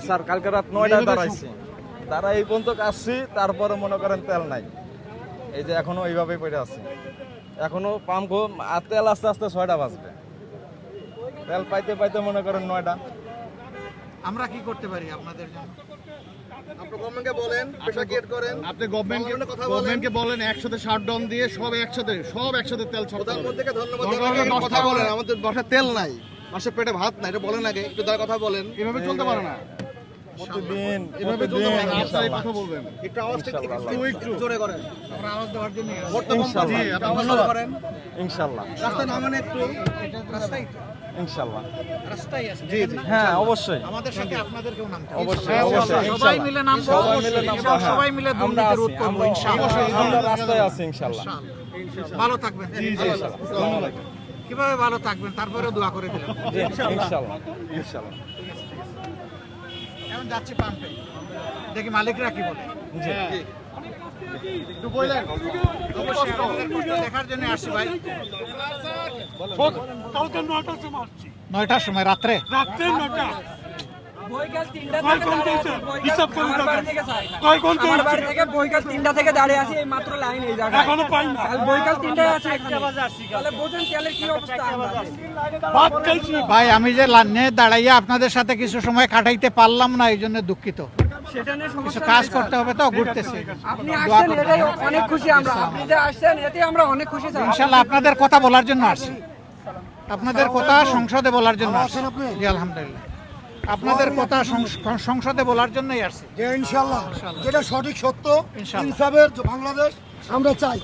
Sir কালকে রাত 9টায় দাঁড়াইছি, দাঁড়াই এই পর্যন্ত আসছি, তারপরে মনে করেন তেল নাই। এই যে এখনো এইভাবেই পড়ে আছে, এখনো পাম্প আর তেল আস্তে আস্তে 6টা বাজবে, তেল পাইতে পাইতে মনে করেন 9টা। আমরা কি করতে পারি আপনাদের জন্য? আপনি গভর্নমেন্টকে বলেন, প্রেশার ক্রিয়েট করেন, আপনি গভর্নমেন্টকে বলেন একসাথে শাটডাউন দিয়ে সব একসাথে তেল ছড়াতে হবে। প্রধানমন্ত্রীকে ধন্যবাদ দরকার হলে কথা 10টা বলেন, আমাদের বাসায় তেল নাই, বাসায় পেটে ভাত নাই, এটা বলেন আগে, একটু তার কথা বলেন। এভাবে চলতে পারে না, প্রতিদিন এভাবে চলতে পারে না। আপনারা এই ইনশাআল্লাহ। কথা বলবেন একটু আওয়াজটা একটু জোরে করেন, আমরা আওয়াজ দেওয়ার জন্য ইনশাআল্লাহ। জি, আপনার আওয়াজ ধন্যবাদ। করেন, ইনশাআল্লাহ রাস্তায় নামেন একটু, রাস্তায় ইনশাআল্লাহ। রাস্তায় আছে জি জি, হ্যাঁ অবশ্যই আমাদের সাথে আপনাদেরকেও নামতে হবে। অবশ্যই অবশ্যই সবাই মিলে নামবো, সবাই মিলে নামবো, হ্যাঁ। সবাই মিলে আমরা দুর্নীতি রোধ আছি, করবো আমরা ইনশাআল্লাহ। আমরা রাস্তায় আছি ইনশাআল্লাহ। ভালো থাকবেন। ইনশাআল্লাহ। কিভাবে ভালো থাকবেন তারপরেও দোয়া করে দিলাম। জি, ইনশাআল্লাহ ইনশাআল্লাহ। এখন যাচ্ছি পাম্পে, দেখি মালিকরা কি বলে। জি একটু বললেন অবশ্যই আমাদের কষ্ট দেখার জন্য আসছি ভাই। কালকে 9টার সময় আসছি, 9টার সময় রাত্রে। রাত্রে 9টা। বৈকাল 3টা কয় থেকে ঘন্টা দাঁড়িয়ে হয়েছে? আছি, হিসাব করে আমার দেখেন। বাড়ি থেকে স্যার, কয় ঘন্টা আমার হয়েছে? বাড়ি থেকে বৈকাল 3টা থেকে দাঁড়িয়ে আছি, এই মাত্র লাইন এই জায়গায় এখনো পাই না। আর বৈকাল 3টায় আছে এখানে। তাহলে বোঝেন তেলের কি অবস্থা আমাদের। ভাত খাইছি। ভাই আমি যে লাইনে দাঁড়াইয়া আপনাদের সাথে কিছু সময় কাটাইতে পারলাম না, এই জন্য দুঃখিত। সেটা নিয়ে কিছু সমস্যা কাজ নেই স্যার। করতে হবে তো, ঘুরতেছি। আপনি আসছেন এটাই অনেক খুশি আমরা, আপনি যে আসছেন এতে আমরা অনেক খুশি স্যার। ইনশাআল্লাহ আপনাদের কথা বলার জন্য আসছি, আপনাদের কথা সংসদে বলার জন্য আসছি। জি আলহামদুলিল্লাহ, আপনাদের কথা সংসদে বলার জন্যই আসছি। যে ইনশাল্লাহ যেটা সঠিক সত্য ইনশাআল্লাহ। ইনসাফের বাংলাদেশ আমরা চাই।